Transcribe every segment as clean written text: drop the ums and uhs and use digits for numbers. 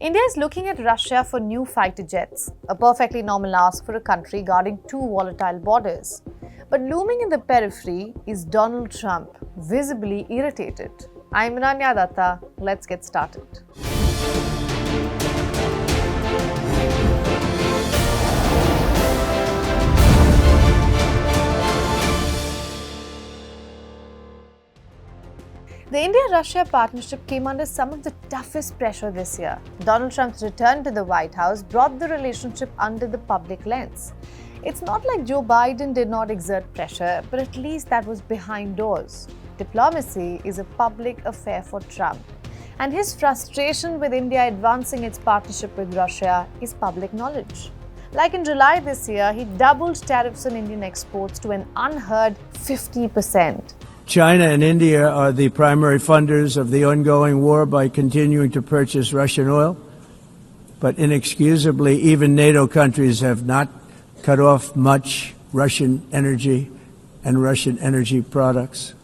India is looking at Russia for new fighter jets, a perfectly normal ask for a country guarding two volatile borders. But looming in the periphery is Donald Trump, visibly irritated. I'm Ananya Dutta. Let's get started. The India-Russia partnership came under some of the toughest pressure this year. Donald Trump's return to the White House brought the relationship under the public lens. It's not like Joe Biden did not exert pressure, but at least that was behind doors. Diplomacy is a public affair for Trump, and his frustration with India advancing its partnership with Russia is public knowledge. Like in July this year, he doubled tariffs on Indian exports to an unheard 50%. China and India are the primary funders of the ongoing war by continuing to purchase Russian oil. But inexcusably, even NATO countries have not cut off much Russian energy and Russian energy products,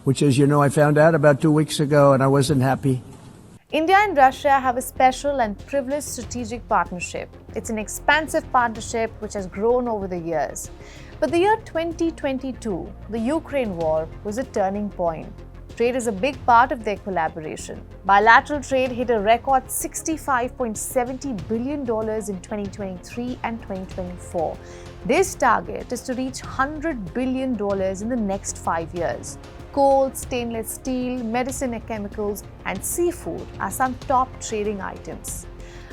which, as you know, I found out about 2 weeks ago, and I wasn't happy. India and Russia have a special and privileged strategic partnership. It's an expansive partnership which has grown over the years. But the year 2022, the Ukraine war, was a turning point. Trade is a big part of their collaboration. Bilateral trade hit a record $65.70 billion in 2023 and 2024. This target is to reach $100 billion in the next 5 years. Coal, stainless steel, medicine and chemicals, and seafood are some top trading items.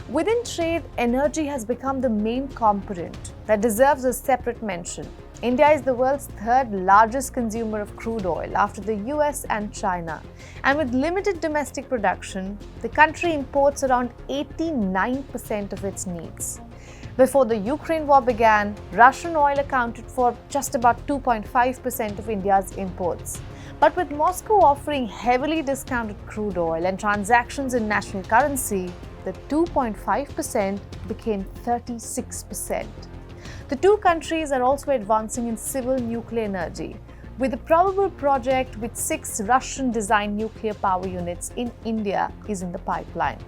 Within trade, energy has become the main component that deserves a separate mention. India is the world's third largest consumer of crude oil after the US and China. And with limited domestic production, the country imports around 89% of its needs. Before the Ukraine war began, Russian oil accounted for just about 2.5% of India's imports. But with Moscow offering heavily discounted crude oil and transactions in national currency, the 2.5% became 36%. The two countries are also advancing in civil nuclear energy, with a probable project with 6 Russian-designed nuclear power units in India is in the pipeline.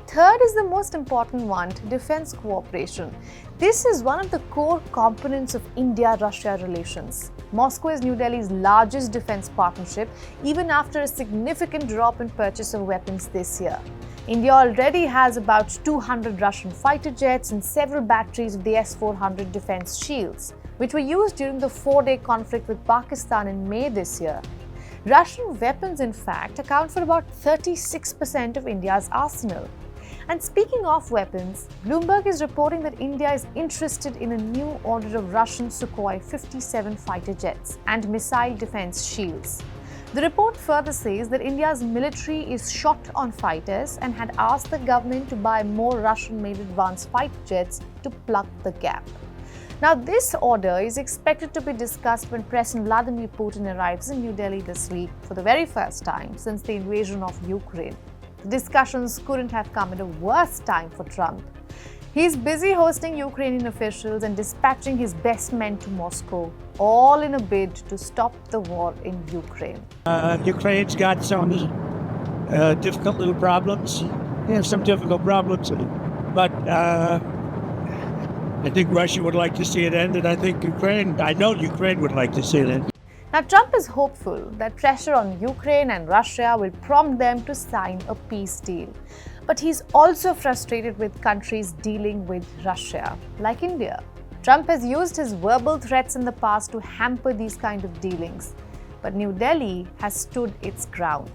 Third is the most important one, defense cooperation. This is one of the core components of India-Russia relations. Moscow is New Delhi's largest defense partnership, even after a significant drop in purchase of weapons this year. India already has about 200 Russian fighter jets and several batteries of the S-400 defense shields, which were used during the 4-day conflict with Pakistan in May this year. Russian weapons, in fact, account for about 36% of India's arsenal. And speaking of weapons, Bloomberg is reporting that India is interested in a new order of Russian Sukhoi 57 fighter jets and missile defense shields. The report further says that India's military is short on fighters and had asked the government to buy more Russian-made advanced fighter jets to plug the gap. Now, this order is expected to be discussed when President Vladimir Putin arrives in New Delhi this week for the very first time since the invasion of Ukraine. The discussions couldn't have come at a worse time for Trump. He's busy hosting Ukrainian officials and dispatching his best men to Moscow, all in a bid to stop the war in Ukraine. Ukraine's got some difficult little problems. Some difficult problems. But I think Russia would like to see it end, and I know Ukraine would like to see it end. Now, Trump is hopeful that pressure on Ukraine and Russia will prompt them to sign a peace deal. But he's also frustrated with countries dealing with Russia, like India. Trump has used his verbal threats in the past to hamper these kind of dealings. But New Delhi has stood its ground.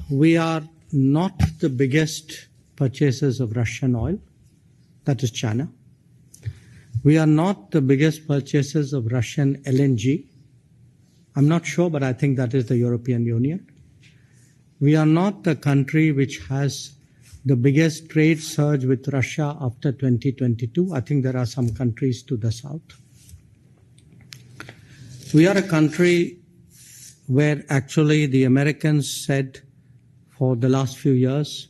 We are not the biggest purchasers of Russian oil, that is China. We are not the biggest purchasers of Russian LNG. I'm not sure, but I think that is the European Union. We are not the country which has the biggest trade surge with Russia after 2022. I think there are some countries to the south. We are a country where actually the Americans said for the last few years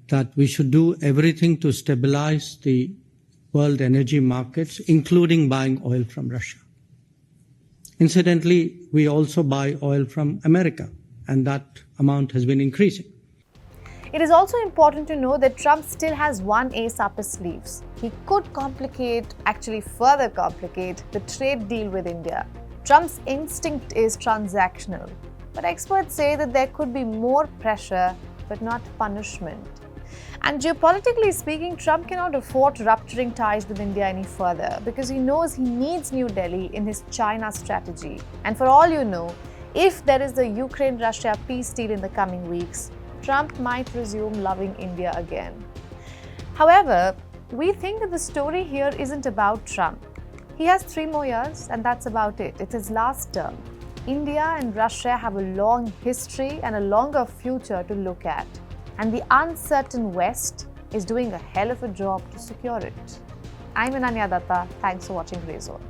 that we should do everything to stabilize the world energy markets, including buying oil from Russia. Incidentally, we also buy oil from America, and that amount has been increasing. It is also important to know that Trump still has one ace up his sleeves. He could actually further complicate, the trade deal with India. Trump's instinct is transactional, but experts say that there could be more pressure, but not punishment. And geopolitically speaking, Trump cannot afford rupturing ties with India any further because he knows he needs New Delhi in his China strategy. And for all you know, if there is the Ukraine-Russia peace deal in the coming weeks, Trump might resume loving India again. However, we think that the story here isn't about Trump. He has 3 more years and that's about it. It's his last term. India and Russia have a long history and a longer future to look at. And the uncertain West is doing a hell of a job to secure it. I'm Ananya Dutta. Thanks for watching Grey Zone.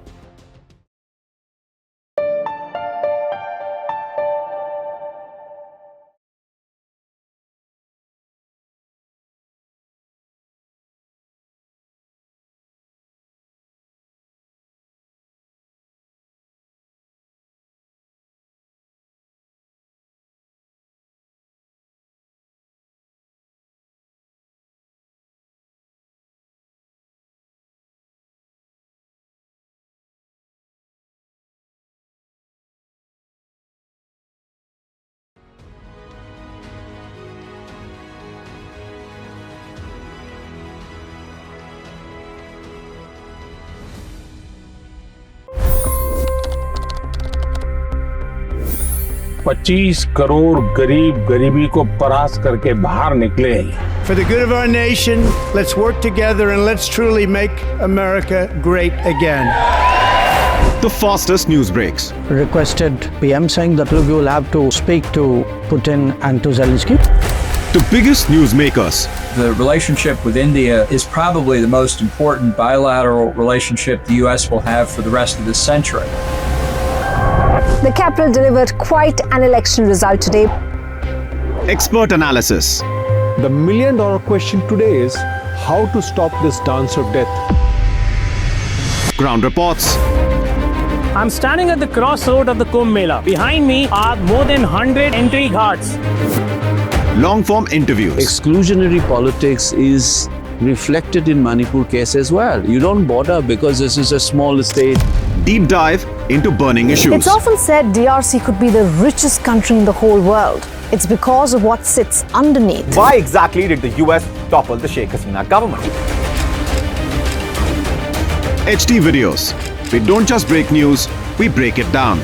$25 crore गरीब गरीबी को परास्त करके बाहर निकले। For the good of our nation, let's work together and let's truly make America great again. The fastest news breaks. Requested PM saying that look, you will have to speak to Putin and to Zelensky. The biggest newsmakers. The relationship with India is probably the most important bilateral relationship the US will have for the rest of this century. The capital delivered quite an election result today. Expert analysis. The million-dollar question today is how to stop this dance of death. Ground reports. I'm standing at the crossroad of the Kumbh Mela. Behind me are more than 100 entry guards. Long-form interviews. Exclusionary politics is reflected in Manipur case as well. You don't bother because this is a small state. Deep dive into burning issues. It's often said DRC could be the richest country in the whole world. It's because of what sits underneath. Why exactly did the US topple the Sheikh Hasina government? HT videos. We don't just break news, we break it down.